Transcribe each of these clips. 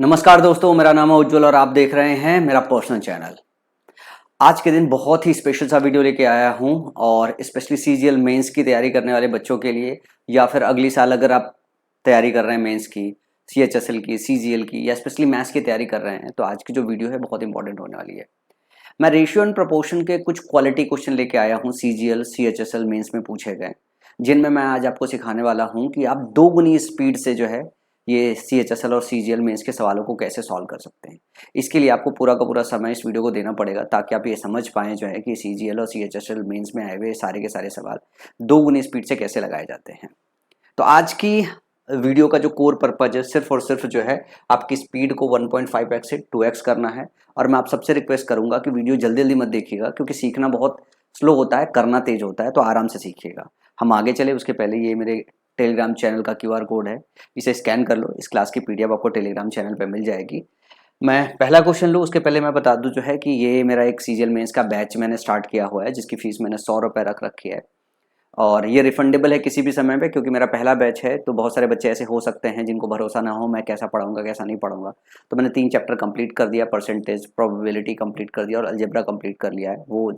नमस्कार दोस्तों, मेरा नाम है उज्जवल और आप देख रहे हैं मेरा पर्सनल चैनल। आज के दिन बहुत ही स्पेशल सा वीडियो लेके आया हूं और स्पेशली सीजीएल मेंस की तैयारी करने वाले बच्चों के लिए, या फिर अगली साल अगर आप तैयारी कर रहे हैं मेंस की, सीएचएसएल की, सीजीएल की, या स्पेशली मैथ्स की तैयारी कर रहे हैं तो आज की जो वीडियो है बहुत इंपॉर्टेंट होने वाली है। मैं रेशियो एंड प्रोपोर्शन के कुछ क्वालिटी क्वेश्चन लेके आया हूँ, सीजीएल सीएचएसएल मेंस में पूछे गए, जिनमें मैं आज आपको सिखाने वाला हूँ कि आप दोगुनी स्पीड से जो है ये सीएचएसएल और सीजीएल में इसके सवालों को कैसे सॉल्व कर सकते हैं। इसके लिए आपको पूरा का पूरा समय इस वीडियो को देना पड़ेगा ताकि आप ये समझ पाएं जो है कि सीजीएल और सीएचएसएल मेंस में आए हुए सारे के सारे सवाल दोगुनी स्पीड से कैसे लगाए जाते हैं। तो आज की वीडियो का जो कोर पर्पज है सिर्फ और सिर्फ जो है आपकी स्पीड को 1.5x से 2x करना है। और मैं आप सबसे रिक्वेस्ट करूंगा कि वीडियो जल्दी जल्दी मत देखिएगा, क्योंकि सीखना बहुत स्लो होता है, करना तेज होता है, तो आराम से सीखिएगा। हम आगे चले उसके पहले ये मेरे टेलीग्राम चैनल का QR कोड है, इसे स्कैन कर लो। इस क्लास की PDF आपको टेलीग्राम चैनल पे मिल जाएगी। मैं पहला क्वेश्चन लूँ उसके पहले मैं बता दूं जो है कि ये मेरा एक सीजीएल मेंस का बैच मैंने स्टार्ट किया हुआ है, जिसकी फीस मैंने 100 रुपये रख रखी है और ये रिफंडेबल है किसी भी समय पे, क्योंकि मेरा पहला बैच है। तो बहुत सारे बच्चे ऐसे हो सकते हैं जिनको भरोसा ना हो मैं कैसा पढ़ाऊंगा कैसा नहीं पढ़ाऊंगा। तो मैंने 3 चैप्टर कंप्लीट कर दिया, परसेंटेज प्रोबेबिलिटी कंप्लीट कर दिया और अलजेब्रा कंप्लीट कर लिया है। वो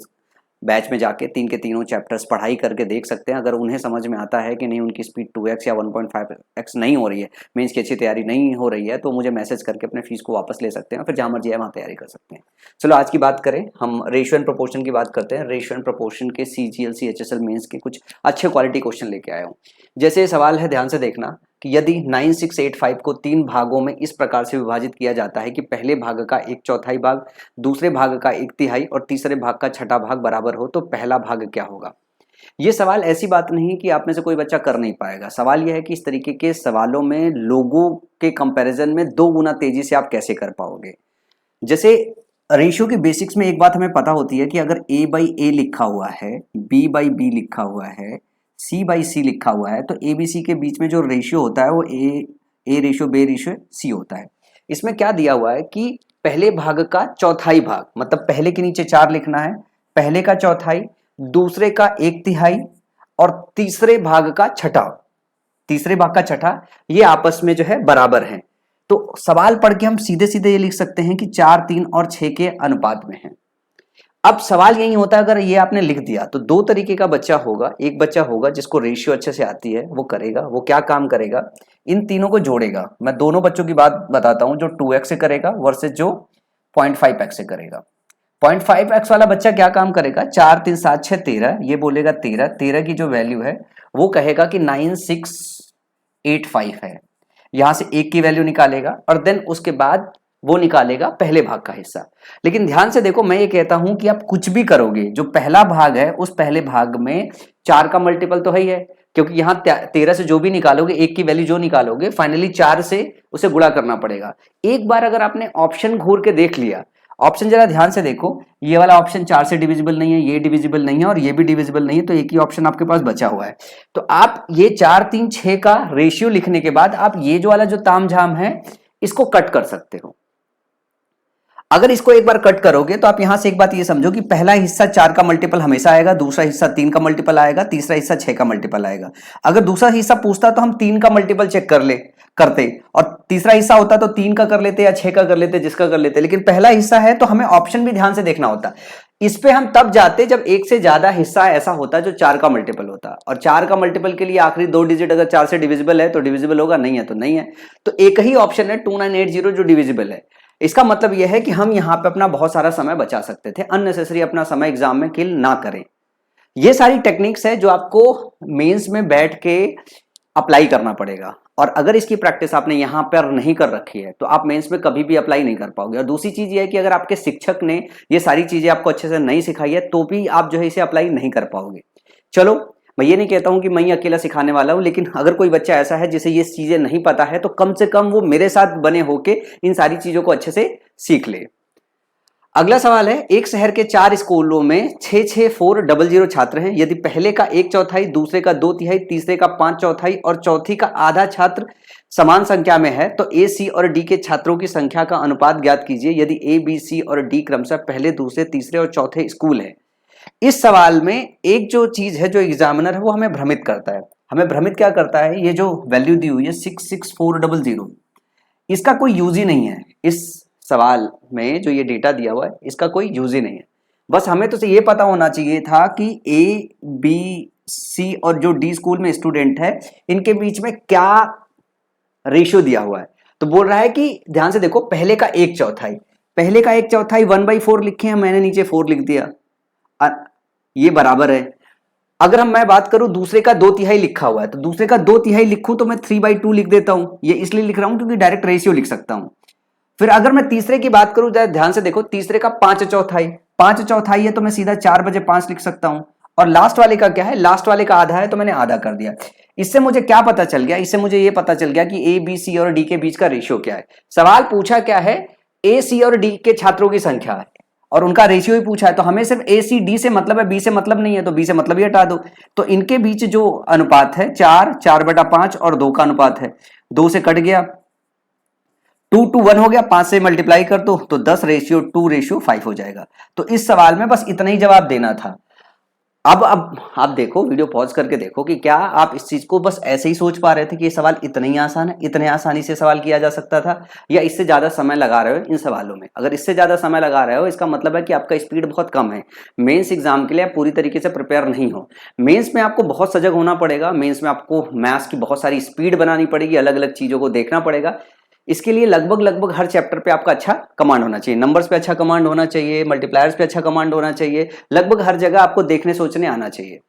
बैच में जाके 3 के तीनों चैप्टर्स पढ़ाई करके देख सकते हैं। अगर उन्हें समझ में आता है कि नहीं, उनकी स्पीड 2x या 1.5x नहीं हो रही है, मेंस की अच्छी तैयारी नहीं हो रही है, तो मुझे मैसेज करके अपने फीस को वापस ले सकते हैं, फिर जहाँ मर्जी है वहाँ तैयारी कर सकते हैं। चलो आज की बात करें, हम रेशियो एंड प्रोपोर्शन की बात करते हैं। रेशियो एंड प्रोपोर्शन के सीजीएल सीएचएसएल मेंस के कुछ अच्छे क्वालिटी क्वेश्चन लेके आया हूँ। जैसे ये सवाल है, ध्यान से देखना कि यदि 9685 को 3 भागों में इस प्रकार से विभाजित किया जाता है कि पहले भाग का 1/4 भाग, दूसरे भाग का 1/3 और तीसरे भाग का 1/6 भाग बराबर हो, तो पहला भाग क्या होगा। ये सवाल ऐसी बात नहीं कि आप में से कोई बच्चा कर नहीं पाएगा। सवाल यह है कि इस तरीके के सवालों में लोगों के कंपैरिजन में 2 गुना तेजी से आप कैसे कर पाओगे। जैसे रेशियो के बेसिक्स में एक बात हमें पता होती है कि अगर A/A लिखा हुआ है, B/B लिखा हुआ है, C/C लिखा हुआ है, तो ABC के बीच में जो रेशियो होता है वो A ratio B ratio C होता है। इसमें क्या दिया हुआ है कि पहले भाग का चौथाई भाग, मतलब पहले के नीचे 4 लिखना है, पहले का चौथाई, दूसरे का 1/3 और तीसरे भाग का छठा, ये आपस में जो है बराबर हैं। तो सवाल पढ़ के हम सीधे सीधे ये लिख सकते हैं कि 4, 3 और 6 के अनुपात में है। अब सवाल यही होता है, अगर ये आपने लिख दिया तो 2 तरीके का बच्चा होगा। एक बच्चा होगा जिसको रेशियो अच्छे से आती है, वो करेगा, वो क्या काम करेगा, इन तीनों को जोड़ेगा। मैं दोनों बच्चों की बात बताता हूं, जो 2x से करेगा वर्सेस जो 0.5x से करेगा। 0.5x वाला बच्चा क्या काम करेगा, 4, 3, 7, 6, 13, ये बोलेगा 13 की जो वैल्यू है वो कहेगा कि 9685 है। यहां से 1 की वैल्यू निकालेगा और देन उसके बाद वो निकालेगा पहले भाग का हिस्सा। लेकिन ध्यान से देखो, मैं ये कहता हूं कि आप कुछ भी करोगे, जो पहला भाग है उस पहले भाग में 4 का मल्टीपल तो है ही है, क्योंकि यहां 13 से जो भी निकालोगे, 1 की वैल्यू जो निकालोगे, फाइनली 4 से उसे गुणा करना पड़ेगा। एक बार अगर आपने ऑप्शन घूर के देख लिया, ऑप्शन जरा ध्यान से देखो, ये वाला ऑप्शन 4 से डिविजिबल नहीं है, ये डिविजिबल नहीं है और ये भी डिविजिबल नहीं है, तो एक ही ऑप्शन आपके पास बचा हुआ है। तो आप ये 4, 3, 6 का रेशियो लिखने के बाद आप ये जो वाला जो तामझाम है इसको कट कर सकते हो। अगर इसको एक बार कट करोगे तो आप यहां से एक बात ये समझो कि पहला हिस्सा 4 का मल्टीपल हमेशा आएगा, दूसरा हिस्सा 3 का मल्टीपल आएगा, तीसरा हिस्सा 6 का मल्टीपल आएगा। अगर दूसरा हिस्सा पूछता तो हम 3 का मल्टीपल चेक करते और तीसरा हिस्सा होता तो 3 का कर लेते या 6 का कर लेते, जिसका कर लेते। लेकिन पहला हिस्सा है तो हमें ऑप्शन भी ध्यान से देखना होता। इस पे हम तब जाते जब एक से ज्यादा हिस्सा ऐसा होता जो 4 का मल्टीपल होता, और 4 का मल्टीपल के लिए आखिरी 2 डिजिट अगर 4 से डिविजिबल है तो डिविजिबल होगा, नहीं है तो नहीं है। तो एक ही ऑप्शन है 2980 जो डिविजिबल है। इसका मतलब यह है कि हम यहां पे अपना बहुत सारा समय बचा सकते थे, अननेसेसरी अपना समय एग्जाम में किल ना करें। ये सारी टेक्निक्स है जो आपको मेंस में बैठ के अप्लाई करना पड़ेगा, और अगर इसकी प्रैक्टिस आपने यहां पर नहीं कर रखी है तो आप मेंस में कभी भी अप्लाई नहीं कर पाओगे। और दूसरी चीज ये है कि अगर आपके शिक्षक ने ये सारी चीजें आपको अच्छे से नहीं सिखाई है तो भी आप जो है इसे अप्लाई नहीं कर पाओगे। चलो, मैं ये नहीं कहता हूं कि मैं ही अकेला सिखाने वाला हूं, लेकिन अगर कोई बच्चा ऐसा है जिसे ये चीजें नहीं पता है तो कम से कम वो मेरे साथ बने होके इन सारी चीजों को अच्छे से सीख ले। अगला सवाल है, एक शहर के 4 स्कूलों में 66400 छात्र हैं। यदि पहले का 1/4, दूसरे का 2/3, तीसरे का 5/4 और चौथी का आधा छात्र समान संख्या में है, तो ए, सी और डी के छात्रों की संख्या का अनुपात ज्ञात कीजिए। यदि ए, बी, सी और डी क्रमशः पहले, दूसरे, तीसरे और चौथे स्कूल है। इस सवाल में एक जो चीज है, जो एग्जामिनर है वो हमें भ्रमित करता है। हमें भ्रमित क्या करता है, ये जो वैल्यू दी हुई है 66400, इसका कोई यूज ही नहीं है। इस सवाल में जो ये डेटा दिया हुआ है इसका कोई यूज ही नहीं है। बस हमें तो ये पता होना चाहिए था कि ए बी सी और जो डी स्कूल में स्टूडेंट है इनके बीच में क्या रेशियो दिया हुआ है। तो बोल रहा है कि ध्यान से देखो, पहले का 1/4, पहले का 1/4 1/4 लिखे हैं, मैंने नीचे 4 लिख दिया, ये बराबर है। अगर मैं बात करूं दूसरे का 2/3 लिखा हुआ है, तो दूसरे का 2/3 लिखूं तो मैं 3/2 लिख देता हूं। ये इसलिए लिख रहा हूं क्योंकि डायरेक्ट रेशियो लिख सकता हूं। फिर अगर मैं तीसरे की बात करूं, ध्यान से देखो, तीसरे का 5/4, 5/4 है तो मैं सीधा 4/5 लिख सकता हूं। और लास्ट वाले का क्या है, लास्ट वाले का आधा है तो मैंने आधा कर दिया। इससे मुझे क्या पता चल गया, इससे मुझे ये पता चल गया कि ए बी सी और डी के बीच का रेशियो क्या है। सवाल पूछा क्या है, ए सी और डी के छात्रों की संख्या है और उनका रेशियो ही पूछा है। तो हमें सिर्फ ए सी डी से मतलब है, बी से मतलब नहीं है, तो बी से मतलब ही हटा दो। तो इनके बीच जो अनुपात है 4, 4/5 और 2 का अनुपात है, 2 से कट गया, 2:1 हो गया, 5 से मल्टीप्लाई कर दो तो 10:2:5 हो जाएगा। तो इस सवाल में बस इतना ही जवाब देना था। अब आप देखो, वीडियो पॉज करके देखो कि क्या आप इस चीज को बस ऐसे ही सोच पा रहे थे कि ये सवाल इतना ही आसान है, इतने आसानी से सवाल किया जा सकता था, या इससे ज्यादा समय लगा रहे हो इन सवालों में। अगर इससे ज्यादा समय लगा रहे हो इसका मतलब है कि आपका स्पीड बहुत कम है। मेंस एग्जाम के लिए आप पूरी तरीके से प्रिपेयर नहीं हो। मेंस में आपको बहुत सजग होना पड़ेगा, मेंस में आपको मैथ्स की बहुत सारी स्पीड बनानी पड़ेगी, अलग अलग चीजों को देखना पड़ेगा। इसके लिए लगभग हर चैप्टर पे आपका अच्छा कमांड होना चाहिए, नंबर्स पे अच्छा कमांड होना चाहिए, मल्टीप्लायर्स पे अच्छा कमांड होना चाहिए, लगभग हर जगह आपको देखने सोचने आना चाहिए।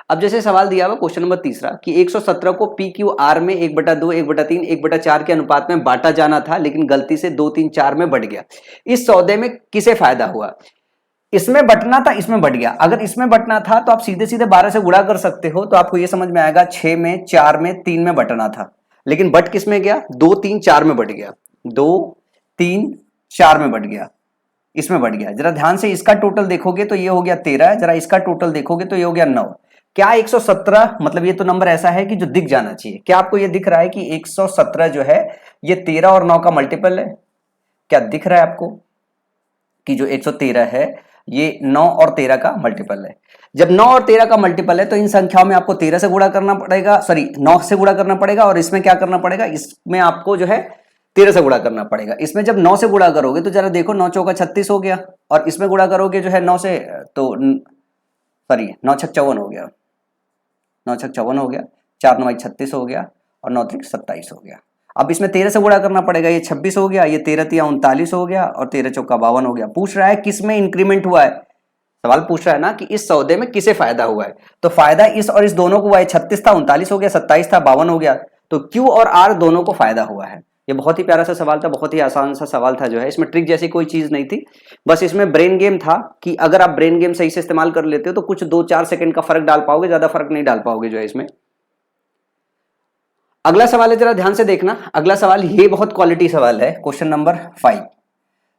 अब जैसे सवाल दिया हुआ क्वेश्चन नंबर तीसरा कि 117 को पी क्यू आर में 1/2, 1/3, 1/4 के अनुपात में बांटा जाना था, लेकिन गलती से 2, 3, 4 में बढ़ गया। इस सौदे में किसे फायदा हुआ? इसमें बटना था, इसमें बढ़ गया। अगर इसमें बटना था तो आप सीधे सीधे 12 से गुणा कर सकते हो, तो आपको यह समझ में आएगा 6 में, 4 में, 3 में बटना था। लेकिन बट किस में गया? 2, 3, 4 में बढ़ गया, 2, 3, 4 में बढ़ गया, इसमें बढ़ गया। जरा ध्यान से इसका टोटल देखोगे तो ये हो गया 13, जरा इसका टोटल देखोगे तो ये हो गया 9। क्या 117, मतलब ये तो नंबर ऐसा है कि जो दिख जाना चाहिए। क्या आपको ये दिख रहा है कि 117 जो है ये 13 और 9 का मल्टीपल है? क्या दिख रहा है आपको कि जो 113 है ये 9 और 13 का मल्टीपल है? जब 9 और 13 का मल्टीपल है तो इन संख्याओं में आपको 13 से गुणा करना पड़ेगा, सॉरी 9 से गुणा करना पड़ेगा, और इसमें क्या करना पड़ेगा, इसमें आपको जो है 13 से गुणा करना पड़ेगा। इसमें जब 9 से गुणा करोगे तो जरा देखो, 9 चौका 36 हो गया, और इसमें गुणा करोगे जो है 9 से, तो सॉरी 9 छक 54 हो गया, 9 छक 54 हो गया, 4 9 36 हो गया, और 9 3 27 हो गया। अब इसमें 13 से गुणा करना पड़ेगा, ये 26 हो गया, ये 13 3 39 हो गया, और 13 चौका 52 हो गया। पूछ रहा है किस में इंक्रीमेंट हुआ है, सवाल पूछ रहा है ना कि इस सौदे में किसे फायदा हुआ है। तो फायदा इस और इस दोनों को हुआ है, 36 था 39 हो गया, 27 था 52 हो गया, तो क्यू और आर दोनों को फायदा हुआ है। ये बहुत ही प्यारा सा सवाल था, बहुत ही आसान सा सवाल था जो है, इसमें ट्रिक जैसी कोई चीज नहीं थी, बस इसमें ब्रेन गेम था कि अगर आप ब्रेन गेम सही से इस्तेमाल कर लेते हो तो कुछ 2-4 सेकंड का फर्क डाल पाओगे, ज्यादा फर्क नहीं डाल पाओगे जो है इसमें। अगला सवाल है, जरा ध्यान से देखना। अगला सवाल ये बहुत क्वालिटी सवाल है, क्वेश्चन नंबर 5।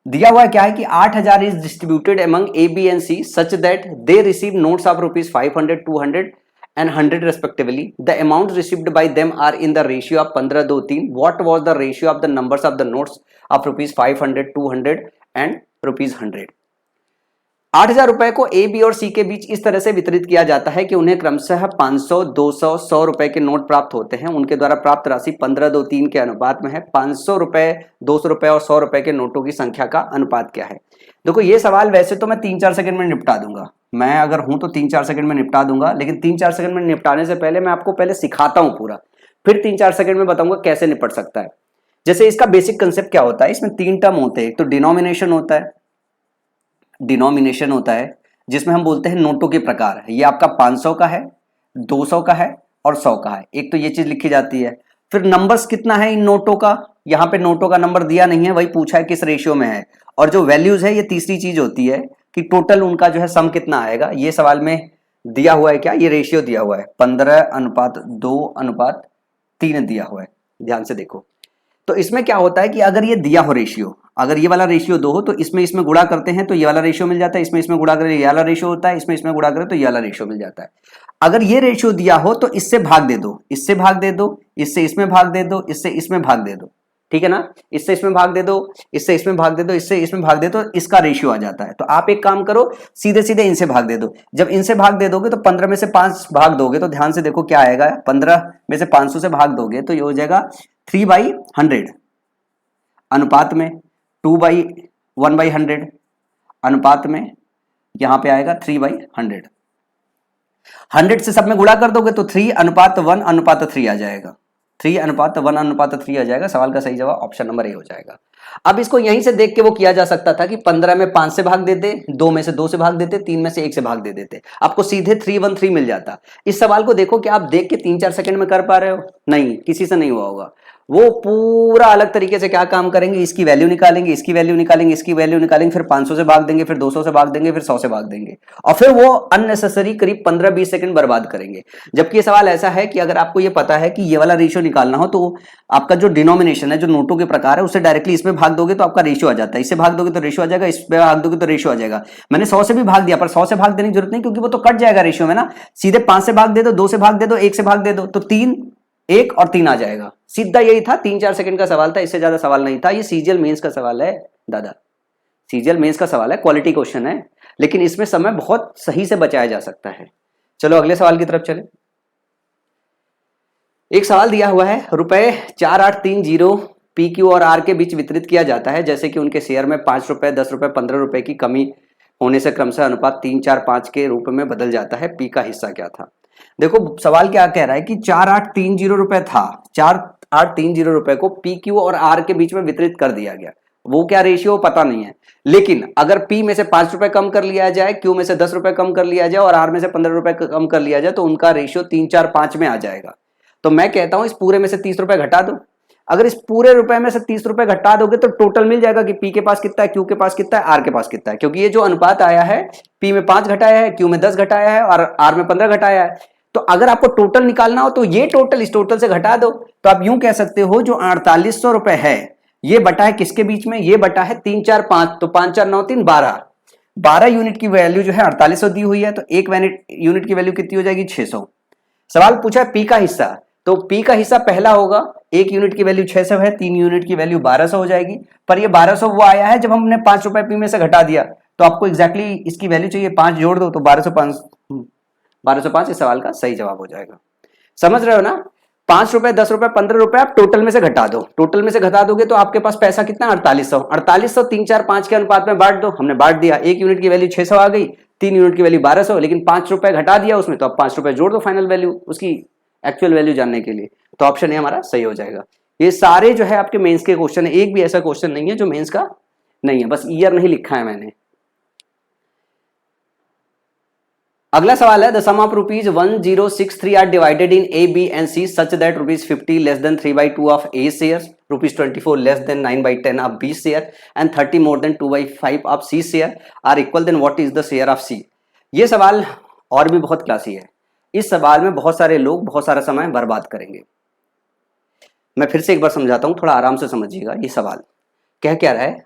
दिया हुआ क्या है कि 8000 is distributed among A B and C such that they receive notes of ₹500, 200 and 100 respectively. The amounts received by them are in the ratio of 15:3. What was the ratio of the numbers of the notes of ₹500, 200 and ₹100? 8,000 रुपए को A B और सी के बीच इस तरह से वितरित किया जाता है कि उन्हें क्रमशः 500, 200, 100 रुपए के नोट प्राप्त होते हैं। उनके द्वारा प्राप्त राशि 15:3 के अनुपात में है। 500 रुपए, 200 रुपए और 100 रुपए के नोटों की संख्या का अनुपात क्या है? देखो ये सवाल वैसे तो मैं 3-4 सेकंड में निपटा दूंगा, मैं अगर हूं तो 3-4 सेकंड में निपटा दूंगा, लेकिन 3-4 सेकंड में निपटाने से पहले मैं आपको पहले सिखाता हूं पूरा, फिर 3-4 सेकंड में बताऊंगा कैसे निपट सकता है। जैसे इसका बेसिक कंसेप्ट क्या होता है, इसमें 3 टर्म होते हैं। एक तो डिनोमिनेशन होता है, डिनोमिनेशन होता है जिसमें हम बोलते हैं नोटों के प्रकार। ये आपका 500 का है, 200 का है और 100 का है, एक तो ये चीज लिखी जाती है। फिर नंबर्स कितना है इन नोटों का, यहाँ पे नोटों का नंबर दिया नहीं है, वही पूछा है किस रेशियो में है। और जो वैल्यूज है ये तीसरी चीज होती है कि टोटल उनका जो है सम कितना आएगा। ये सवाल में दिया हुआ है क्या, ये रेशियो दिया हुआ है 15:2:3 दिया हुआ है, ध्यान से देखो। तो इसमें क्या होता है कि अगर ये दिया हो रेशियो, अगर ये वाला रेशियो 2 हो तो इसमें गुणा करते हैं तो ये वाला रेशियो मिल जाता है, इसमें गुणा करें ये वाला रेशियो होता है, इसमें गुणा करें तो ये वाला रेशियो मिल जाता है। अगर ये रेशियो दिया हो तो इससे भाग दे दो, इससे भाग दे दो, इससे इसमें भाग दे दो, इससे इसमें भाग दे दो, ठीक है ना। इससे इसमें भाग दे दो, इससे इसमें भाग दे दो, इससे इसमें भाग दे दो, इसका रेशियो आ जाता है। तो आप एक काम करो, सीधे सीधे इनसे भाग दे दो। जब इनसे भाग दे दोगे तो 15 में से 5 भाग दोगे तो ध्यान से देखो क्या आएगा, 15 में से 500 से भाग दोगे तो ये हो जाएगा 3/100, अनुपात में 2/1/100, अनुपात में यहां पे आएगा 3/100। 100 से सब में गुणा कर दोगे तो 3:1:3 आ जाएगा, 3:1:3 आ जाएगा। सवाल का सही जवाब ऑप्शन नंबर ए हो जाएगा। अब इसको यहीं से देख के वो किया जा सकता था कि 15 में 5 से भाग देते, 2 में से 2 से भाग देते, 3 में से 1 से भाग दे देते, आपको सीधे 313 मिल जाता। इस सवाल को देखो कि आप देख के 3-4 सेकंड में कर पा रहे हो? नहीं, किसी से नहीं हुआ होगा। वो पूरा अलग तरीके से क्या काम करेंगे, इसकी वैल्यू निकालेंगे, इसकी वैल्यू निकालेंगे, इसकी वैल्यू निकालेंगे, फिर 500 से भाग देंगे, फिर 200 से भाग देंगे, फिर 100 से भाग देंगे, और फिर वो अननेसेसरी करीब 15-20 सेकंड बर्बाद करेंगे। जबकि ये सवाल ऐसा है कि अगर आपको ये पता है कि ये वाला रेशियो निकालना हो तो आपका जो डिनोमिनेशन है, जो नोटों के प्रकार है, उससे डायरेक्टली इसमें भाग दोगे तो आपका रेशियो आ जाता है, इससे भाग दोगे तो रेशियो आ जाएगा, इस पे भाग दोगे तो रेशियो आ जाएगा। मैंने 100 से भी भाग दिया, पर 100 से भाग देने की जरूरत नहीं, क्योंकि वो तो कट जाएगा रेशियो में ना। सीधे 5 से भाग दे दो, 2 से भाग दे दो, 1 से भाग दे दो, तो 3, 1 और 3 आ जाएगा। सीधा यही था, 3-4 सेकंड का सवाल था, इससे ज्यादा सवाल नहीं था। ये सीजीएल मेंस का सवाल है दादा, सीजीएल मेंस का सवाल है, क्वालिटी क्वेश्चन है, लेकिन इसमें समय बहुत सही से बचाया जा सकता है। चलो अगले सवाल की तरफ चले। एक सवाल दिया हुआ है, रुपए 4830 पी क्यू और आर के बीच वितरित किया जाता है, जैसे कि उनके शेयर में 5 रुपए, 10 रुपए, 15 रुपए की कमी होने से क्रमशः अनुपात 3, 4, 5 के रूप में बदल जाता है। पी का हिस्सा क्या था? देखो सवाल क्या कह रहा है कि 4830 रुपए था, 4830 रुपए को पी क्यू और आर के बीच में वितरित कर दिया गया। वो क्या रेशियो पता नहीं है, लेकिन अगर पी में से 5 रुपए कम कर लिया जाए, क्यू में से 10 रुपए कम कर लिया जाए और आर में से 15 रुपए कम कर लिया जाए, तो उनका रेशियो 3, 4, 5 में आ जाएगा। तो मैं कहता हूं इस पूरे में से 30 रुपए घटा दो। अगर इस पूरे रुपए में से 30 रुपए घटा दोगे तो टोटल मिल जाएगा कि पी के पास कितना है, क्यू के पास कितना है, आर के पास कितना है। क्योंकि ये जो अनुपात आया है, पी में 5 घटाया है, क्यू में 10 घटाया है और आर में 15 घटाया है। तो अगर आपको टोटल निकालना हो तो ये टोटल इस टोटल से घटा दो। तो आप यूं कह सकते हो जो 4800 रुपए है, ये बटा है किसके बीच में, ये बटा है 3, 4, 5, तो 5, 4, 9, 3, 12 यूनिट की वैल्यू जो है 4800 दी हुई है, तो एक यूनिट की वैल्यू कितनी हो जाएगी, 600। सवाल पूछा है पी का हिस्सा, तो पी का हिस्सा पहला होगा, 1 यूनिट की वैल्यू 600 है, 3 यूनिट की वैल्यू 1200 हो जाएगी। पर ये 1200 वो आया है जब हमने 5 रुपए पी में से घटा दिया, तो आपको एग्जैक्टली इसकी वैल्यू चाहिए, 5 जोड़ दो तो 1205 इस सवाल का सही जवाब हो जाएगा। समझ रहे हो ना? 5 रुपए, 10 रुपए, 15 रुपए आप टोटल में से घटा दो, टोटल में से घटा दोगे तो आपके पास पैसा कितना, 4800। 4800 3, 4, 5 के अनुपात में बांट दो, हमने बांट दिया। 1 यूनिट की वैल्यू 600 आ गई, 3 यूनिट की वैल्यू 1200, लेकिन 5 रुपए घटा दिया उसमें, तो अब 5 रुपए जोड़ दो फाइनल वैल्यू, उसकी एक्चुअल वैल्यू जानने के लिए। तो ऑप्शन ए हमारा सही हो जाएगा। ये सारे जो है आपके मेंस के क्वेश्चन है, एक भी ऐसा क्वेश्चन नहीं है जो मेंस का नहीं है, बस ईयर नहीं लिखा है मैंने। अगला सवाल है, the sum of rupees 1063 are divided in A, B and C such that rupees 50 less than 3/2 of A share, rupees 24 less than 9/10 of B share and 30 more than 2/5 of C share are equal, then what is the share of C. ये सवाल और भी बहुत classy है, इस सवाल में बहुत सारे लोग बहुत सारा समय बर्बाद करेंगे। मैं फिर से एक बार समझाता हूं, थोड़ा आराम से समझिएगा। ये सवाल क्या रहा है,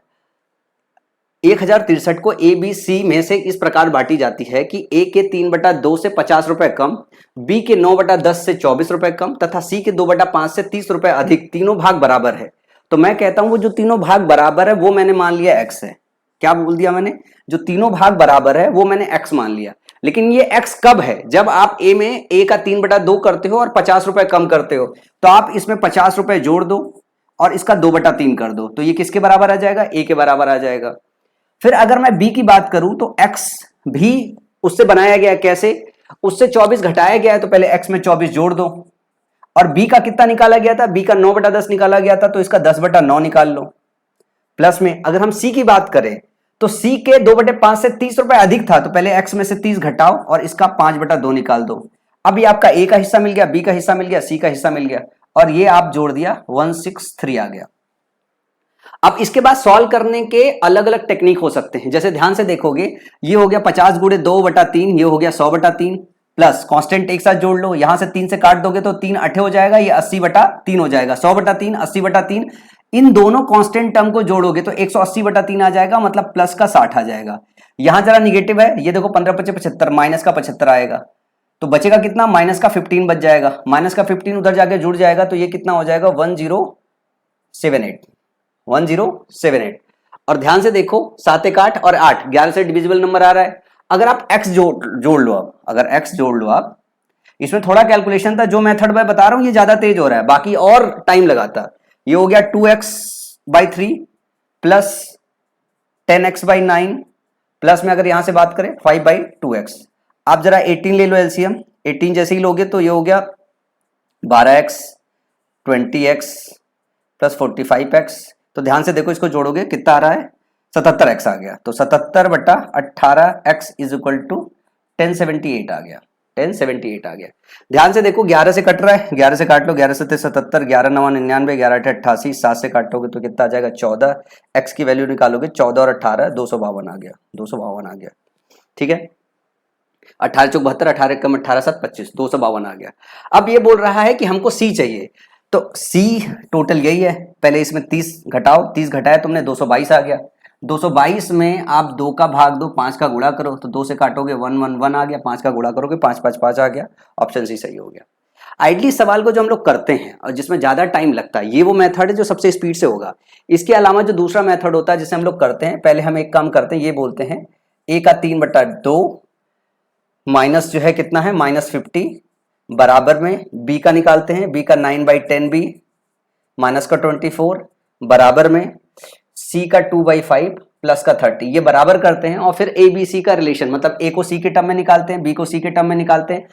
1063 को ए बी सी में से इस प्रकार बांटी जाती है कि ए के 3/2 से 50 रुपए कम, बी के 9/10 से 24 रुपए कम तथा सी के 2/5 से 30 रुपए अधिक, तीनों भाग बराबर है। तो मैं कहता हूं वो जो तीनों भाग बराबर है वो मैंने मान लिया एक्स है। क्या बोल दिया मैंने? जो तीनों भाग बराबर है वो मैंने एक्स मान लिया। लेकिन ये एक्स कब है? जब आप ए में ए का 3/2 करते हो और 50 रुपए कम करते हो, तो आप इसमें 50 रुपए जोड़ दो और इसका 2/3 कर दो, तो ये किसके बराबर आ जाएगा? ए के बराबर आ जाएगा। फिर अगर मैं बी की बात करूं तो एक्स भी उससे बनाया गया, कैसे? उससे 24 घटाया गया है, तो पहले एक्स में 24 जोड़ दो, और बी का कितना निकाला गया था? बी का 9/10 निकाला गया था, तो इसका 10/9 निकाल लो। प्लस में अगर हम सी की बात करें तो सी के 2/5 से 30 रुपए अधिक था, तो पहले एक्स में से 30 घटाओ और इसका 5/2 निकाल दो। अब ये आपका ए का हिस्सा मिल गया, बी का हिस्सा मिल गया, सी का हिस्सा मिल गया, और ये आप जोड़ दिया 163 आ गया। अब इसके बाद सॉल्व करने के अलग अलग टेक्निक हो सकते हैं। जैसे ध्यान से देखोगे, ये हो गया 50 गुणे 2/3, ये हो गया 100/3, प्लस कांस्टेंट एक साथ जोड़ लो, यहां से 3 से काट दोगे तो 3 8 हो जाएगा, ये 80/3 हो जाएगा। 100/3, 80/3, इन दोनों कांस्टेंट टर्म को जोड़ोगे तो 180/3 आ जाएगा, मतलब प्लस का 60 आ जाएगा। यहां जरा निगेटिव है, ये देखो 15 × 5 = 75, माइनस का 75 आएगा, तो बचेगा कितना? माइनस का 15 बच जाएगा, माइनस का 15 उधर जाके जुड़ जाएगा, तो ये कितना हो जाएगा? 1078। और ध्यान से देखो, 7 × 8 और 8 11 से डिविजिबल नंबर आ रहा है। अगर आप x जोड़ लो, अब अगर x जोड़ लो आप, इसमें थोड़ा कैलकुलेशन था, जो मेथड मैं बता रहा हूं ये ज्यादा तेज हो रहा है, बाकी और टाइम लगाता। ये हो गया 2x by 3 plus 10x/9 plus में अगर यहां से बात करें 5/2x। आप जरा 18 ले लो एलसीएम, 18 जैसे ही लोगे तो ये हो गया 12x 20x प्लस 45x। तो ध्यान से देखो, इसको जोड़ोगे कितना आ रहा है, 77x आ गया। तो 77/18x इज इक्वल टू 1078 आ गया, 1078 आ गया। ध्यान से देखो 11 से कट रहा है, 11 से काट लो, 11 से 77, 11 9 99, 11 8 88, 7 से काटोगे तो कितना आ जाएगा 14। x की वैल्यू निकालोगे 14 और 18 252 आ गया, 252 आ गया। ठीक है, 18 चौक 72, 18 कम 18 7 25, 252 आ गया। अब ये बोल रहा है कि हमको c चाहिए, तो c टोटल यही है। पहले इसमें 30 घटाओ, 30 घटाया तुमने 222 आ गया। 222 में आप 2 का भाग दो, 5 का गुणा करो, तो 2 से काटोगे 1 1 1 आ गया, 5 का गुणा करोगे 5 5 5 आ गया। ऑप्शन सी सही हो गया। आइडली सवाल को जो हम लोग करते हैं और जिसमें ज्यादा टाइम लगता है, ये वो मेथड है जो सबसे स्पीड से होगा। इसके अलावा जो दूसरा मेथड होता है जिसे हम लोग करते हैं, पहले हम एक काम करते हैं, ये बोलते हैं a का 3/2 माइनस जो है कितना है -50 बराबर में b का निकालते हैं, b का 9/10b माइनस का 24 बराबर में c का 2/5 प्लस का 30, ये बराबर करते हैं। और फिर a b c का रिलेशन, मतलब a को c के टर्म में निकालते हैं, b को c के टर्म में निकालते हैं,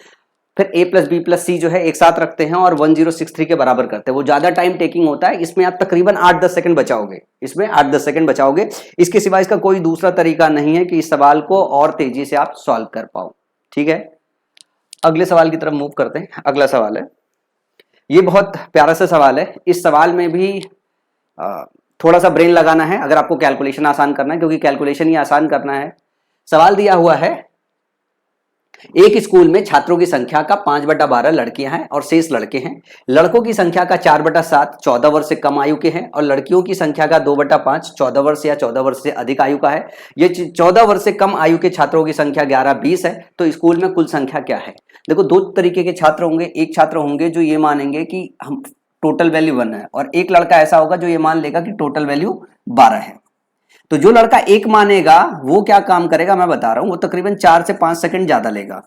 फिर a plus b plus c जो है एक साथ रखते हैं और 1063 के बराबर करते हैं। वो ज्यादा टाइम टेकिंग होता है, इसमें आप तकरीबन 8-10 सेकंड बचाओगे, इसमें 8-10 सेकंड बचाओगे। इसके सिवा इसका कोई दूसरा तरीका नहीं है कि इस सवाल को और तेजी से आप सॉल्व कर पाओ। ठीक है, अगले सवाल की तरफ मूव करते हैं। अगला सवाल है, ये बहुत प्यारा सा सवाल है। इस सवाल में भी थोड़ा सा ब्रेन लगाना है अगर आपको कैलकुलेशन आसान करना है, क्योंकि कैलकुलेशन ही आसान करना है। सवाल दिया हुआ है, एक स्कूल में छात्रों की संख्या का 5/12 लड़कियां हैं और शेष लड़के हैं। लड़कों की संख्या का 4/7 14 वर्ष से कम आयु के हैं और लड़कियों की संख्या का 2/5 14 वर्ष या 14 वर्ष से अधिक आयु का है। ये 14 वर्ष से कम आयु के छात्रों की संख्या 11-20 है, तो स्कूल में कुल संख्या क्या है? देखो, दो तरीके के छात्र होंगे। एक छात्र होंगे जो ये मानेंगे कि हम टोटल वैल्यू 1 है, और एक लड़का ऐसा होगा जो ये मान लेगा कि टोटल वैल्यू 12 है। तो जो लड़का एक मानेगा वो क्या काम करेगा मैं बता रहा हूं, वो तकरीबन 4 से 5 सेकंड ज्यादा लेगा।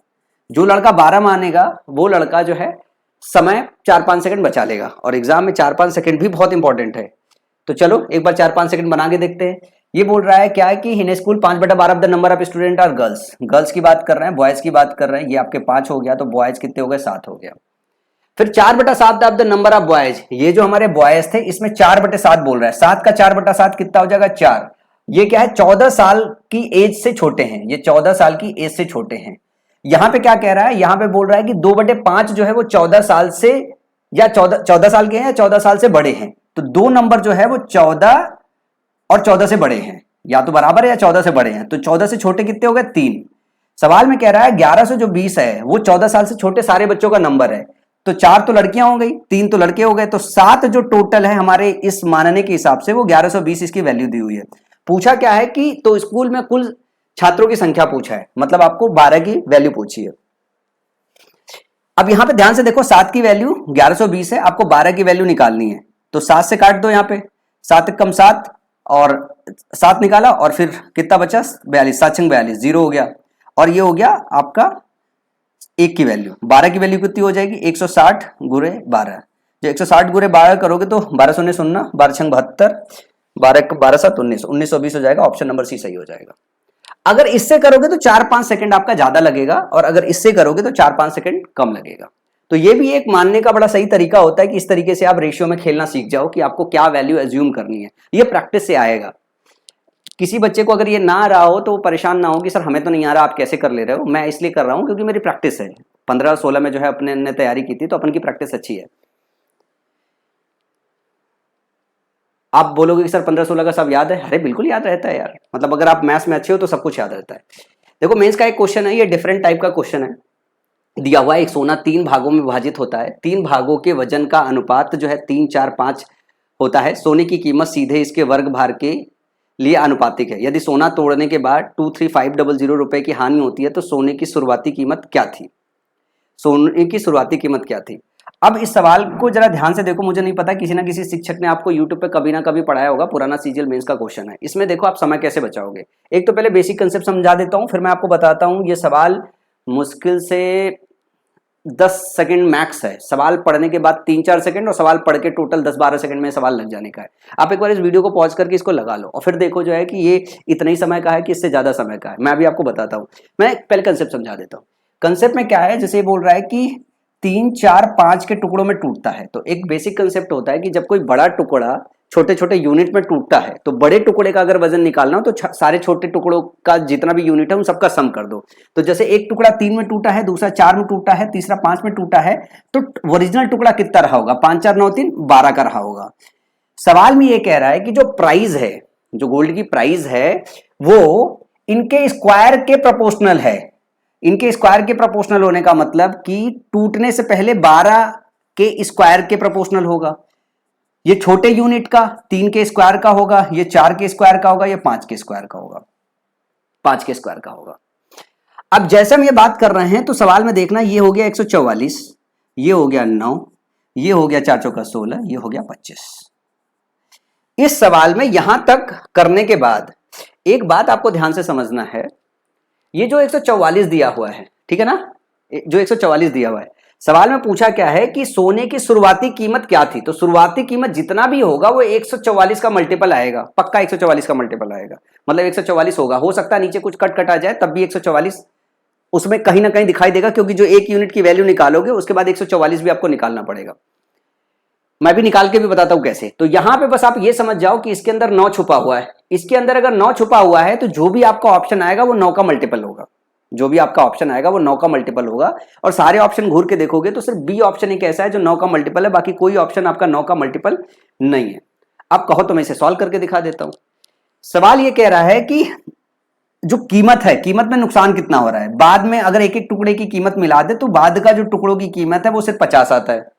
जो लड़का 12 मानेगा वो लड़का जो है समय 4-5 सेकंड बचा लेगा, और एग्जाम में 4-5 सेकंड भी बहुत इंपॉर्टेंट है। तो चलो एक बार 4-5 सेकंड बना के देखते हैं। ये बोल रहा है क्या है कि in school 5/12 of the number of student are girls, girls की बात कर रहे हैं, बॉयज की बात कर रहे हैं। ये आपके 5 हो गया, तो बॉयज कितने हो गए? 7 हो गया। फिर 4/7 of the number of boys, ये जो हमारे बॉयज थे इसमें 4/7 बोल रहा है। 7 का 4/7 कितना हो जाएगा? 4। ये क्या है? 14 साल की एज से छोटे हैं, ये 14 साल की एज से छोटे हैं। यहां पे क्या कह रहा है? यहां पे बोल रहा है कि 2/5 जो है वो 14 साल से या 14 साल के हैं या 14 साल से बड़े हैं। तो दो नंबर जो है वो 14 और 14 से बड़े हैं, या तो बराबर है या 14 से बड़े हैं। तो 14 से छोटे कितने हो गए? 3। सवाल में कह रहा है 11 से जो 20 है वो 14 साल से छोटे सारे बच्चों का नंबर है। तो 4 तो लड़कियां हो गई, 3 तो लड़के हो गए, तो 7 जो टोटल है हमारे इस मानने के हिसाब से वो 1120 इसकी वैल्यू दी हुई है। पूछा क्या है कि तो स्कूल में कुल छात्रों की संख्या पूछा है, मतलब आपको 12 की वैल्यू पूछी है। अब यहां पे ध्यान से देखो, 7 की वैल्यू 1120 है, आपको 12 की वैल्यू निकालनी है। तो 7 से काट दो, यहां पे 7 कम 7 और 7 निकाला, और फिर कितना बचा? 42, 7 6 42, 0 हो गया। और ये हो गया आपका 1 की वैल्यू। 12 की वैल्यू कितनी हो जाएगी? 160 गुणे 12। जो 160 गुणे 12 करोगे तो 12 शून्य 0, 12 6 72, 12 7 19, 1920 हो जाएगा। ऑप्शन नंबर सी सही हो जाएगा। अगर इससे करोगे तो 4-5 सेकंड आपका ज्यादा लगेगा, और अगर इससे करोगे तो 4-5 सेकंड कम लगेगा। तो ये भी एक मानने का बड़ा सही तरीका होता है कि इस तरीके से आप रेशियो में खेलना सीख जाओ कि आपको क्या वैल्यू एज्यूम करनी है। ये प्रैक्टिस से आएगा। किसी बच्चे को अगर ये ना आ रहा हो तो वो परेशान ना हो कि सर हमें तो नहीं आ रहा, आप कैसे कर ले रहे हो। मैं इसलिए कर रहा हूं क्योंकि मेरी प्रैक्टिस है। 15-16 में जो है अपने ने तैयारी की थी, तो अपन की प्रैक्टिस अच्छी है। आप बोलोगे कि सर 15-16 का सब याद है? अरे बिल्कुल याद रहता है यार, मतलब अगर आप मैथ्स में अच्छे हो तो सब कुछ याद रहता है। देखो, मेंस का एक क्वेश्चन है, ये डिफरेंट टाइप का क्वेश्चन है। दिया हुआ एक सोना 3 भागों में विभाजित होता है। 3 भागों के वजन का अनुपात जो है 3, 4, 5 होता है। सोने की कीमत सीधे इसके वर्ग भार के लिए अनुपातिक है। यदि सोना तोड़ने के बाद 23500 रुपए की हानि होती है तो सोने की शुरुआती कीमत क्या थी? सोने की शुरुआती कीमत क्या थी? अब इस सवाल को जरा ध्यान से देखो। मुझे नहीं पता, किसी ना किसी शिक्षक ने आपको यूट्यूब पे कभी ना कभी पढ़ाया होगा। पुराना सीजीएल मेंस का क्वेश्चन है। इसमें देखो आप समय कैसे बचाओगे। एक तो पहले बेसिक कंसेप्ट समझा देता हूं, फिर मैं आपको बताता हूं। ये सवाल मुश्किल से 10 सेकंड मैक्स है, सवाल पढ़ने के बाद 3-4 सेकंड और सवाल पढ़ के टोटल 10-12 सेकंड में सवाल लग जाने का है। आप एक बार इस वीडियो को पॉज करके इसको लगा लो और फिर देखो जो है कि ये इतने ही समय का है कि इससे ज्यादा समय का है। मैं अभी आपको बताता हूँ, मैं पहले कंसेप्ट समझा देता हूँ। कंसेप्ट में क्या है, जैसे बोल रहा है कि 3, 4, 5 के टुकड़ों में टूटता है, तो एक बेसिक कंसेप्ट होता है कि जब कोई बड़ा टुकड़ा छोटे छोटे यूनिट में टूटता है तो बड़े टुकड़े का अगर वजन निकालना हो तो सारे छोटे टुकड़ों का जितना भी यूनिट है उन सबका सम कर दो। तो जैसे एक टुकड़ा 3 में टूटा है, दूसरा 4 में टूटा है, तीसरा 5 में टूटा है, तो ओरिजिनल टुकड़ा कितना रहा होगा? 5, 4, 9, 3, 12 का रहा होगा। सवाल में ये कह रहा है कि जो प्राइस है, जो गोल्ड की प्राइस है, वो इनके स्क्वायर के प्रोपोर्शनल है। इनके स्क्वायर के प्रोपोर्शनल होने का मतलब कि टूटने से पहले 12 के स्क्वायर के प्रोपोर्शनल होगा। ये छोटे यूनिट का 3 के स्क्वायर का होगा, ये 4 के स्क्वायर का होगा, ये 5 के स्क्वायर का होगा, 5 के स्क्वायर का होगा। अब जैसे हम ये बात कर रहे हैं तो सवाल में देखना, ये हो गया 144, ये हो गया 9, ये हो गया 4 चौका 16, ये हो गया 25। इस सवाल में यहां तक करने के बाद एक बात आपको ध्यान से समझना है, ये जो 144 दिया हुआ है, ठीक है ना, जो 144 दिया हुआ है, सवाल में पूछा क्या है कि सोने की शुरुआती कीमत क्या थी? तो शुरुआती कीमत जितना भी होगा वो 144 का मल्टीपल आएगा, पक्का 144 का मल्टीपल आएगा, मतलब 144 होगा। हो सकता है नीचे कुछ कट आ जाए तब भी 144 उसमें कहीं ना कहीं दिखाई देगा, क्योंकि जो एक यूनिट की वैल्यू निकालोगे उसके बाद 144 भी आपको निकालना पड़ेगा। मैं भी निकाल के भी बताता हूं कैसे। तो यहां पे बस आप ये समझ जाओ कि इसके अंदर 9 छुपा हुआ है। इसके अंदर अगर 9 छुपा हुआ है तो जो भी आपका ऑप्शन आएगा वो 9 का मल्टीपल होगा, जो भी आपका ऑप्शन आएगा वो 9 का मल्टीपल होगा। और सारे ऑप्शन घूर के देखोगे तो सिर्फ बी ऑप्शन एक ऐसा है जो 9 का मल्टीपल है, बाकी कोई ऑप्शन आपका 9 का मल्टीपल नहीं है। अब कहो तो मैं इसे सॉल्व करके दिखा देता हूं। सवाल ये कह रहा है कि जो कीमत है, कीमत में नुकसान कितना हो रहा है। बाद में अगर एक एक टुकड़े की कीमत मिला दे तो बाद का जो टुकड़ों की कीमत है वो सिर्फ 50 आता है।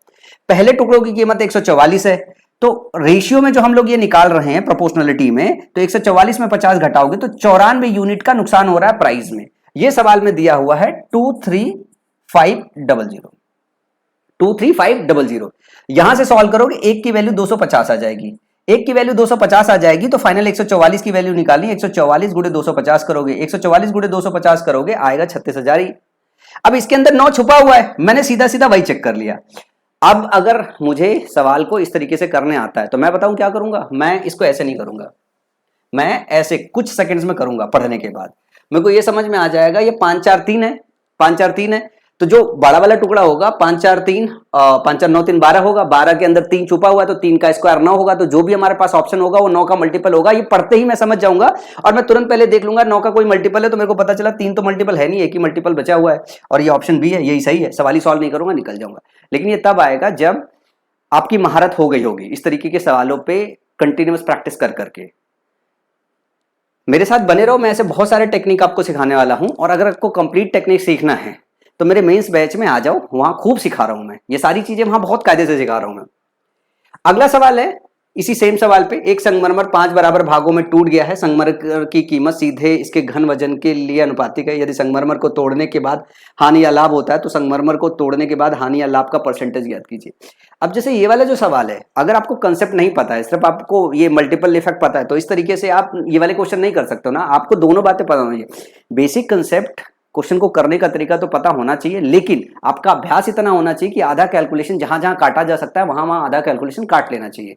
पहले टुकड़ों की कीमत 144 है, तो रेशियो में जो हम लोग ये निकाल रहे हैं प्रोपोर्शनलिटी में, तो 144 में 50 घटाओगे तो 94 यूनिट का नुकसान हो रहा है प्राइस में। ये सवाल में दिया हुआ है 23500, 23500। यहां से सॉल्व करोगे एक की वैल्यू 250 आ जाएगी, एक की वैल्यू 250 आ जाएगी तो फाइनल 144 की वैल्यू निकालनी। 144 गुणे 250 करोगे, 144 गुणे 250 करोगे, आएगा 36,000 ही। अब इसके अंदर 9 छुपा हुआ है, मैंने सीधा सीधा वही चेक कर लिया। अब अगर मुझे सवाल को इस तरीके से करने आता है तो मैं बताऊं क्या करूंगा, मैं इसको ऐसे नहीं करूंगा, मैं ऐसे कुछ सेकंड्स में करूंगा। पढ़ने के बाद मेरे को ये समझ में आ जाएगा ये 5 4 3 है, 5 4 3 है, तो जो बड़ा वाला टुकड़ा होगा 5 4 3, 5 4 9 3 12 होगा, 12 के अंदर 3 छुपा हुआ है तो 3 का स्क्वायर 9 होगा, तो जो भी हमारे पास ऑप्शन होगा वो 9 का मल्टीपल होगा। ये पढ़ते ही मैं समझ जाऊंगा और मैं तुरंत पहले देख लूंगा 9 का कोई मल्टीपल है, तो मेरे को पता चला 3 तो मल्टीपल है नहीं, एक ही मल्टीपल बचा हुआ है और ये ऑप्शन बी है, यही सही है। सवाल ही सॉल्व नहीं करूंगा, निकल जाऊंगा। लेकिन ये तब आएगा जब आपकी महारत हो गई होगी इस तरीके के सवालों पे कंटिन्यूअस प्रैक्टिस कर करके। मेरे साथ बने रहो, मैं ऐसे बहुत सारे टेक्निक आपको सिखाने वाला हूं, और अगर आपको कंप्लीट टेक्निक सीखना है तो मेरे मेंस बैच में आ जाओ, वहां खूब सिखा रहा हूं मैं ये सारी चीजें, वहां बहुत कायदे से सिखा रहा हूं मैं। अगला सवाल है इसी सेम सवाल पे, एक संगमरमर 5 बराबर भागों में टूट गया है, संगमरमर की कीमत सीधे इसके घन वजन के लिए अनुपातिक है। यदि संगमरमर को तोड़ने के बाद हानि या लाभ होता है तो संगमरमर को तोड़ने के बाद हानि या लाभ का परसेंटेज ज्ञात कीजिए। अब जैसे ये वाला जो सवाल है, अगर आपको कंसेप्ट नहीं पता है, सिर्फ आपको ये मल्टीपल इफेक्ट पता है, तो इस तरीके से आप ये वाले क्वेश्चन नहीं कर सकते हो ना। आपको दोनों बातें पता होनी चाहिए, बेसिक कंसेप्ट क्वेश्चन को करने का तरीका तो पता होना चाहिए, लेकिन आपका अभ्यास इतना होना चाहिए कि आधा कैलकुलेशन जहां जहां काटा जा सकता है वहां आधा कैलकुलेशन काट लेना चाहिए।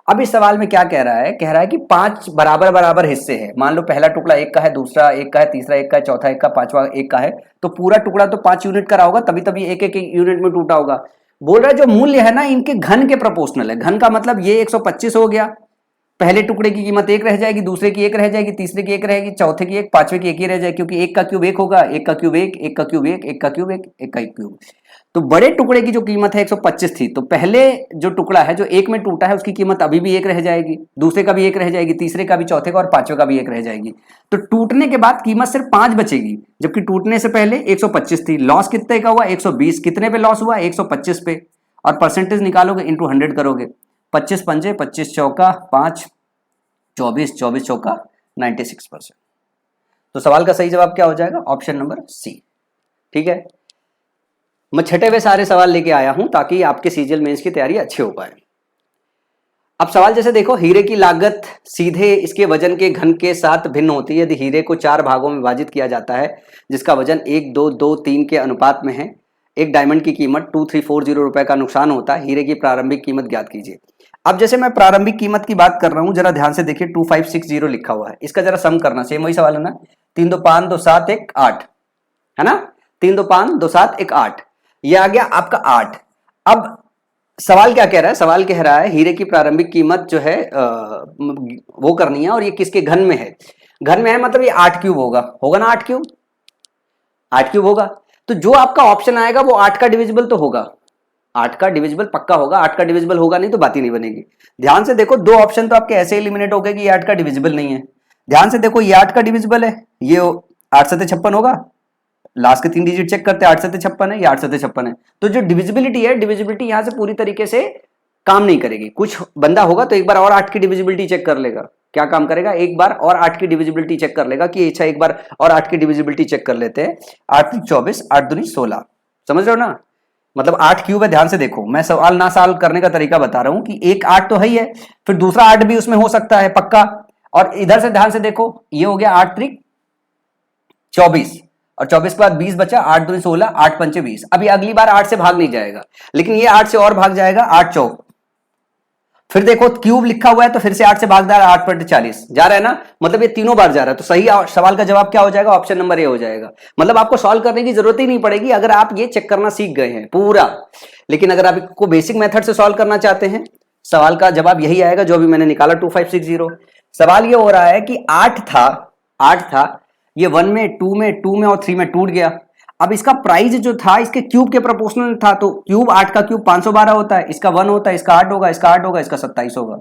अब इस सवाल में क्या कह रहा है, कह रहा है कि 5 बराबर बराबर हिस्से हैं। मान लो पहला टुकड़ा 1 का है, दूसरा 1 का है, तीसरा 1 का है, चौथा 1 का, पांचवा 1 का है, तो पूरा टुकड़ा तो 5 यूनिट का रहा होगा, तभी तभी एक एक यूनिट में टूटा होगा। बोल रहा है जो मूल्य है ना इनके घन के प्रोपोर्शनल है। घन का मतलब ये 125 हो गया, पहले टुकड़े की कीमत 1 रह जाएगी, दूसरे की 1 रह जाएगी, तीसरे की 1 रहेगी, चौथे की 1, पांचवे की 1 ही रह जाएगी, क्योंकि 1 का क्यूब 1 होगा, 1 का क्यूब 1, 1 का क्यूब 1, 1 का क्यूब 1, 1 का क्यूब। तो बड़े टुकड़े की जो कीमत है 125 थी, तो पहले जो टुकड़ा है जो 1 में टूटा है उसकी कीमत अभी भी 1 रह जाएगी, दूसरे का भी 1 रह जाएगी, तीसरे का भी, चौथे का और पांचवे का भी 1 रह जाएगी। तो टूटने के बाद कीमत सिर्फ 5 बचेगी, जबकि टूटने से पहले 125 थी। लॉस कितने का हुआ? 120। कितने पे लॉस हुआ? 125 पे। और परसेंटेज निकालोगे, इंटू 100 करोगे, 25 पंजे 25 चौका 5, 24 24 चौका 96%। तो सवाल का सही जवाब क्या हो जाएगा? Option number C. ठीक है, मैं छठे हुए सारे सवाल लेके आया हूं ताकि आपके सीजीएल मेंस की तैयारी अच्छी हो पाए। अब सवाल जैसे देखो, हीरे की लागत सीधे इसके वजन के घन के साथ भिन्न होती है। यदि हीरे को 4 भागों में विभाजित किया जाता है जिसका वजन 1 2 2 3 के अनुपात में है, एक डायमंड की कीमत 2340 रुपए का नुकसान होता है। हीरे की प्रारंभिक कीमत ज्ञात कीजिए। अब जैसे मैं प्रारंभिक कीमत की बात कर रहा हूं, जरा ध्यान से देखिए 2560 लिखा हुआ है, इसका जरा सम करना, सेम वही सवाल है ना, 3 2 5 2 7 1 8 है ना, 3 2 5 2 7 1 8, ये आ गया आपका 8। अब सवाल क्या कह रहा है, सवाल कह रहा है हीरे की प्रारंभिक कीमत जो है वो करनी है, और ये किसके घन में है, घन में है मतलब ये 8 क्यूब होगा ना, 8 क्यूब होगा। तो जो आपका ऑप्शन आएगा वो 8 का डिविजिबल तो होगा, 8 का डिविजिबल पक्का होगा, 8 का डिविजिबल होगा नहीं तो बात ही नहीं बनेगी। ध्यान से देखो, दो ऑप्शन तो आपके ऐसे एलिमिनेट हो गए कि ये 8 का डिविजिबल नहीं है। ध्यान से देखो, ये 8 का डिविजिबल है, ये 8 7 56 होगा, लास्ट के 3 डिजिट चेक करते हैं, 8 7 56 है, ये 8 7 56 है। तो जो डिविजिबिलिटी है, डिविजिबिलिटी यहां से पूरी तरीके से काम नहीं करेगी। कुछ बंदा होगा तो एक बार और 8 की डिविजिबिलिटी चेक कर लेगा, क्या काम करेगा, एक बार और 8 की डिविजिबिलिटी चेक कर लेगा कि अच्छा एक बार और 8 की डिविजिबिलिटी चेक कर लेते हैं, 8 24 8 दूनी 16, समझ रहे हो ना, मतलब 8 क्यूब है। ध्यान से देखो, मैं सवाल ना सॉल्व करने का तरीका बता रहा हूं कि एक 8 तो है ही है, फिर दूसरा 8 भी उसमें हो सकता है पक्का, और इधर से ध्यान से देखो, ये हो गया 8 3 24 और 24 के बाद 20 बचा, 8 2 16 8 5 20। अभी अगली बार 8 से भाग नहीं जाएगा, लेकिन ये 8 से और भाग जाएगा, 8 4, फिर देखो क्यूब लिखा हुआ है तो फिर से 8 से भाग रहा है, 8 पर 40 जा रहा है ना, मतलब ये तीनों बार जा रहा है। तो सही सवाल का जवाब क्या हो जाएगा, ऑप्शन नंबर ए हो जाएगा। मतलब आपको सॉल्व करने की जरूरत ही नहीं पड़ेगी अगर आप ये चेक करना सीख गए हैं पूरा। लेकिन अगर आप इसको बेसिक मेथड से सॉल्व करना चाहते हैं, सवाल का जवाब यही आएगा जो अभी मैंने निकाला 2560। सवाल ये हो रहा है कि 8 था, ये 1 में 2 में 2 में और 3 में टूट गया। अब इसका प्राइस जो था इसके क्यूब के प्रोपोर्शनल था, तो क्यूब 8 का क्यूब 512 होता है, इसका 1 होता है, इसका 8 होगा, इसका 8 होगा, इसका 27 होगा।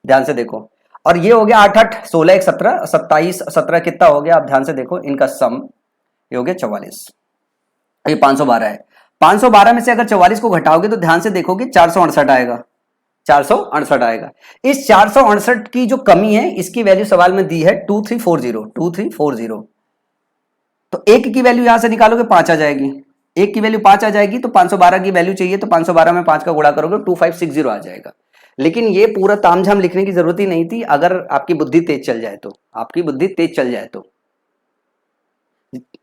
ध्यान से देखो, और ये हो गया 8 8 16 1 17 27 17 कितना हो गया, आप ध्यान से देखो इनका सम, ये हो गया 44, ये 512 है। 512 में से अगर 44 को घटाओगे तो ध्यान से देखोगे 468 आएगा, 468 आएगा। इस 468 की जो कमी है इसकी वैल्यू सवाल में दी है 2340। तो एक की वैल्यू यहां से निकालोगे 5 आ जाएगी, एक की वैल्यू 5 आ जाएगी, तो 512 की वैल्यू चाहिए, तो 512 में 5 का गुणा करोगे 2560 आ जाएगा। लेकिन ये पूरा तामझाम लिखने की जरूरत ही नहीं थी, अगर आपकी बुद्धि तेज चल जाए तो, आपकी बुद्धि तेज चल जाए तो।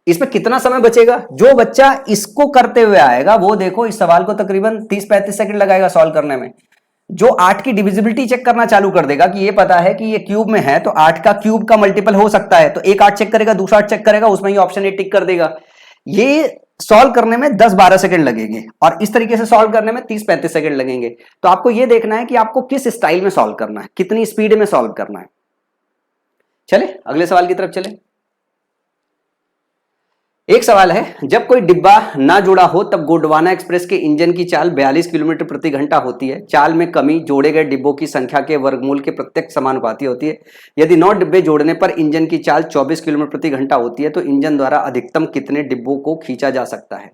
इसमें कितना समय बचेगा, जो बच्चा इसको करते हुए आएगा वो देखो इस सवाल को तकरीबन 30-35 सेकंड लगाएगा सॉल्व करने में। जो 8 की डिविजिबिलिटी चेक करना चालू कर देगा कि ये पता है कि ये क्यूब में है तो 8 का क्यूब का मल्टीपल हो सकता है, तो एक 8 चेक करेगा, दूसरा 8 चेक करेगा, उसमें ये ऑप्शन ए टिक कर देगा। ये सॉल्व करने में 10-12 सेकंड लगेंगे और इस तरीके से सॉल्व करने में 30-35 सेकंड लगेंगे। तो आपको ये देखना है कि आपको किस स्टाइल में सॉल्व करना है, कितनी स्पीड में सॉल्व करना है। चले अगले सवाल की तरफ चले। एक सवाल है, जब कोई डिब्बा ना जुड़ा हो तब गोंडवाना एक्सप्रेस के इंजन की चाल 42 किलोमीटर प्रति घंटा होती है। चाल में कमी जोड़े गए डिब्बों की संख्या के वर्गमूल के प्रत्यक्ष समानुपाती होती है। यदि 9 डिब्बे जोड़ने पर इंजन की चाल 24 किलोमीटर प्रति घंटा होती है तो इंजन द्वारा अधिकतम कितने डिब्बों को खींचा जा सकता है।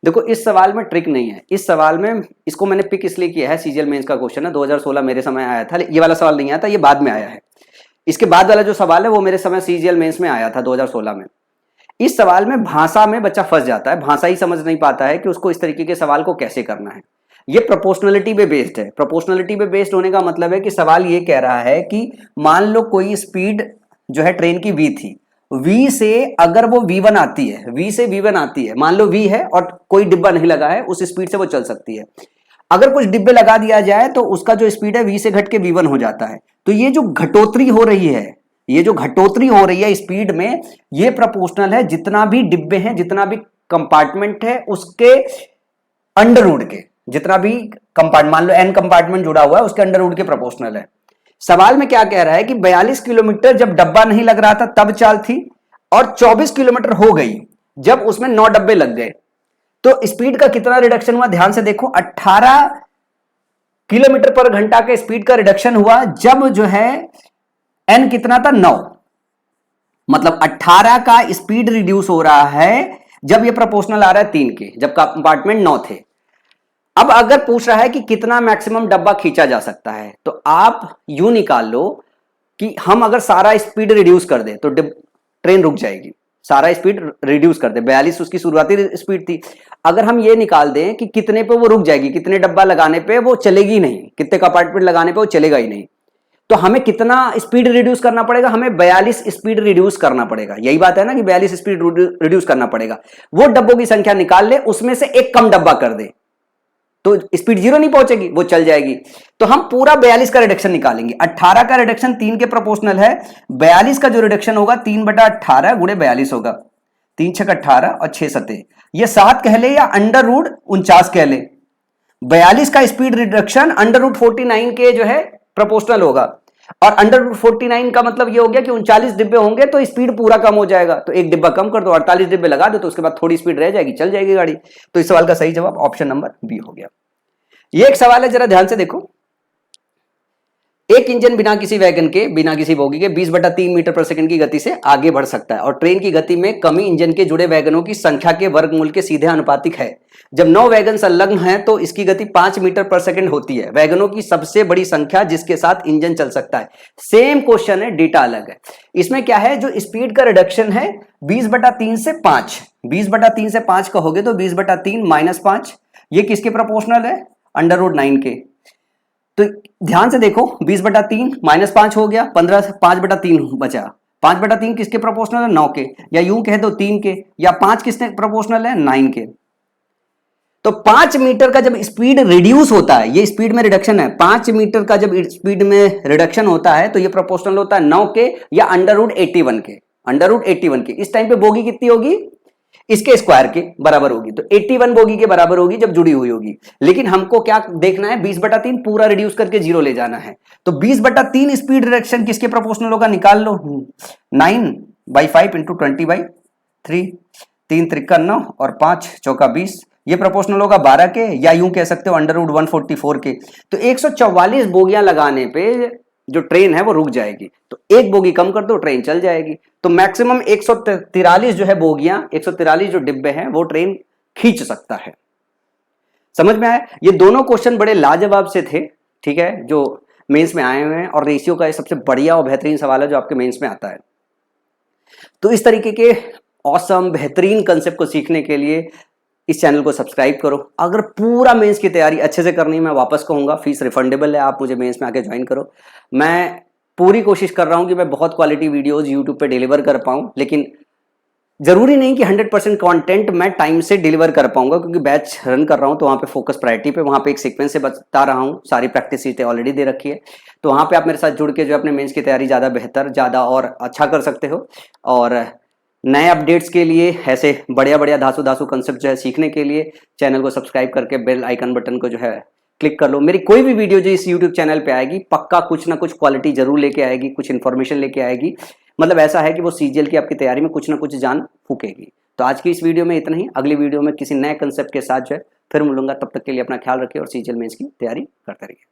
देखो इस सवाल में ट्रिक नहीं है, इस सवाल में इसको मैंने पिक इसलिए किया है, सीजीएल मेंस का क्वेश्चन है, 2016 मेरे समय आया था। ये वाला सवाल नहीं आया था, ये बाद में आया है। इसके बाद वाला जो सवाल है वो मेरे समय सीजीएल मेंस में आया था 2016 में। इस सवाल में भाषा में बच्चा फंस जाता है, भाषा ही समझ नहीं पाता है कि उसको इस तरीके के सवाल को कैसे करना है। ये प्रोपोर्शनलिटी पे बेस्ड है। प्रोपोर्शनलिटी पे बेस्ड होने का मतलब है कि सवाल ये कह रहा है कि मान लो कोई स्पीड जो है ट्रेन की v थी, v से अगर वो v1 आती है, v से v1 आती है, मान लो v है और कोई डिब्बा नहीं लगा है, उस स्पीड से वो चल सकती है। अगर कुछ डिब्बे लगा दिया जाए तो उसका जो स्पीड है v से घट के v1 हो जाता है। तो ये जो घटोतरी हो रही है, ये जो घटोतरी हो रही है स्पीड में, ये प्रोपोर्शनल है जितना भी डिब्बे हैं, जितना भी कंपार्टमेंट है उसके अंडर रूट के, जितना भी कंपार्टमेंट, मान लो n कंपार्टमेंट जुड़ा हुआ है उसके अंडर रूट के प्रोपोर्शनल है। सवाल में क्या कह रहा है कि 42 किलोमीटर जब डब्बा नहीं लग रहा था तब चाल थी, और 24 किलोमीटर हो गई जब उसमें 9 डब्बे लग गए, तो स्पीड का कितना रिडक्शन हुआ। ध्यान से देखो, 18 किलोमीटर पर घंटा के स्पीड का रिडक्शन हुआ जब जो है n कितना था, 9, मतलब 18 का स्पीड रिड्यूस हो रहा है जब ये प्रोपोर्शनल आ रहा है 3 के, जब कंपार्टमेंट 9 थे। अब अगर पूछ रहा है कि कितना मैक्सिमम डब्बा खींचा जा सकता है, तो आप यूं निकाल लो कि हम अगर सारा स्पीड रिड्यूस कर दे तो ट्रेन रुक जाएगी, सारा स्पीड रिड्यूस कर दे, 42 उसकी शुरुआती स्पीड थी। अगर हम ये निकाल दें कि कितने पे वो रुक जाएगी, कितने डब्बा लगाने पे वो चलेगी नहीं, कितने कंपार्टमेंट लगाने पे वो चलेगा ही नहीं, तो हमें कितना स्पीड रिड्यूस करना पड़ेगा? हमें 42 स्पीड रिड्यूस करना पड़ेगा। यही बात है ना कि 42 स्पीड रिड्यूस करना पड़ेगा। वो डब्बों की संख्या निकाल ले, उसमें से एक कम डब्बा कर दे तो स्पीड 0 नहीं पहुंचेगी, वो चल जाएगी। तो हम पूरा 42 का रिडक्शन निकालेंगे। 18 का रिडक्शन 3 के प्रोपोर्शनल है। 42 का जो रिडक्शन होगा 3/18 गुणे 42 होगा। 3 छक 18 और 6 सते, ये 7 कह ले या √49 कह ले। 42 का स्पीड रिडक्शन √49 के जो है प्रोपोर्शनल होगा। और √49 का मतलब ये हो गया कि 39 डिब्बे होंगे तो स्पीड पूरा कम हो जाएगा। तो एक डिब्बा कम कर दो, 48 डिब्बे लगा दो, तो उसके बाद थोड़ी स्पीड रह जाएगी, चल जाएगी गाड़ी। तो इस सवाल का सही जवाब ऑप्शन नंबर बी हो गया। ये एक सवाल है, जरा ध्यान से देखो। एक इंजन बिना किसी वैगन के, बिना किसी बोगी के 20/3 मीटर पर सेकंड की गति से आगे बढ़ सकता है, और ट्रेन की गति में कमी इंजन के जुड़े वैगनों की संख्या के वर्गमूल के सीधे अनुपातिक है। जब 9 वैगन संलग्न हैं तो इसकी गति 5 मीटर पर सेकंड होती है। वैगनों की सबसे बड़ी संख्या जिसके साथ इंजन चल सकता है। सेम क्वेश्चन है, डेटा अलग है। इसमें क्या है, जो स्पीड का रिडक्शन है 20/3 से 5, 20/3 से 5 कहोगे तो 20/3 -5, ये किसके प्रोपोर्शनल है? √9 के। तो ध्यान से देखो, 20/3 -5 हो गया, 15 5/3 बचा। 5/3 किसके प्रोपोर्शनल है? 9 के, या यूं कह दो 3 के, या 5 किसके प्रोपोर्शनल है? 9 के। तो 5 मीटर का जब स्पीड रिड्यूस होता है, ये स्पीड में रिडक्शन है, 5 मीटर का जब स्पीड में रिडक्शन होता है तो ये प्रोपोर्शनल होता है 9 के या √81 के, √81 के। इस टाइम पे बोगी कितनी होगी? इसके स्क्वायर के बराबर होगी। तो 81 बोगी के बराबर होगी जब जुड़ी हुई होगी। लेकिन हमको क्या देखना है? 20/3 पूरा रिड्यूस करके 0 ले जाना है। तो 20/3 स्पीड रिडक्शन किसके प्रोपोर्शनल होगा? निकाल लो। 9/5 × 20/3, 3 त्रिका 9 और 5 चौका 20, ये प्रोपोर्शनल होगा 12 के, या यूं कह सकते हो √144 के। तो 144 बोगियां लगाने पे जो ट्रेन है वो रुक जाएगी। तो एक बोगी कम कर दो, ट्रेन चल जाएगी। तो मैक्सिमम 143 जो है बोगियां, 143 जो डिब्बे हैं वो ट्रेन खींच सकता है। समझ में आया? ये दोनों क्वेश्चन बड़े लाजवाब से थे, ठीक है, जो मेंस में आए हुए हैं। और रेशियो का सबसे बढ़िया और बेहतरीन सवाल है जो आपके मेंस में आता है। तो इस तरीके के ऑसम बेहतरीन कंसेप्ट को सीखने के लिए इस चैनल को सब्सक्राइब करो। अगर पूरा मेंस की तैयारी अच्छे से करनी है, मैं वापस कहूंगा, फीस रिफंडेबल है, आप मुझे मेंस में आके ज्वाइन करो। मैं पूरी कोशिश कर रहा हूं कि मैं बहुत क्वालिटी वीडियोस यूट्यूब पे डिलीवर कर पाऊं, लेकिन जरूरी नहीं कि 100% कंटेंट मैं टाइम से डिलीवर कर पाऊंगा, क्योंकि बैच रन कर रहा हूं तो वहां पे फोकस प्रायोरिटी पे, वहां पे एक सीक्वेंस से बता रहा हूं, सारी प्रैक्टिस सीटें ऑलरेडी दे रखी है। तो वहां पे आप मेरे साथ जुड़ के जो अपने मेंस की तैयारी ज्यादा बेहतर, ज्यादा और अच्छा कर सकते हो। और नए अपडेट्स के लिए, ऐसे बढ़िया बढ़िया धासु कंसेप्ट जो है सीखने के लिए, चैनल को सब्सक्राइब करके बेल आइकन बटन को जो है क्लिक कर लो। मेरी कोई भी वीडियो जो इस यूट्यूब चैनल पे आएगी, पक्का कुछ ना कुछ क्वालिटी जरूर लेके आएगी, कुछ इन्फॉर्मेशन लेके आएगी। मतलब ऐसा है कि वो सीजीएल की आपकी तैयारी में कुछ ना कुछ जान फूकेगी। तो आज की इस वीडियो में इतना ही। अगली वीडियो में किसी नए कंसेप्ट के साथ जो है फिर मिलूंगा। तब तक के लिए अपना ख्याल रखिए और सीजीएल में इसकी तैयारी करते रहिए।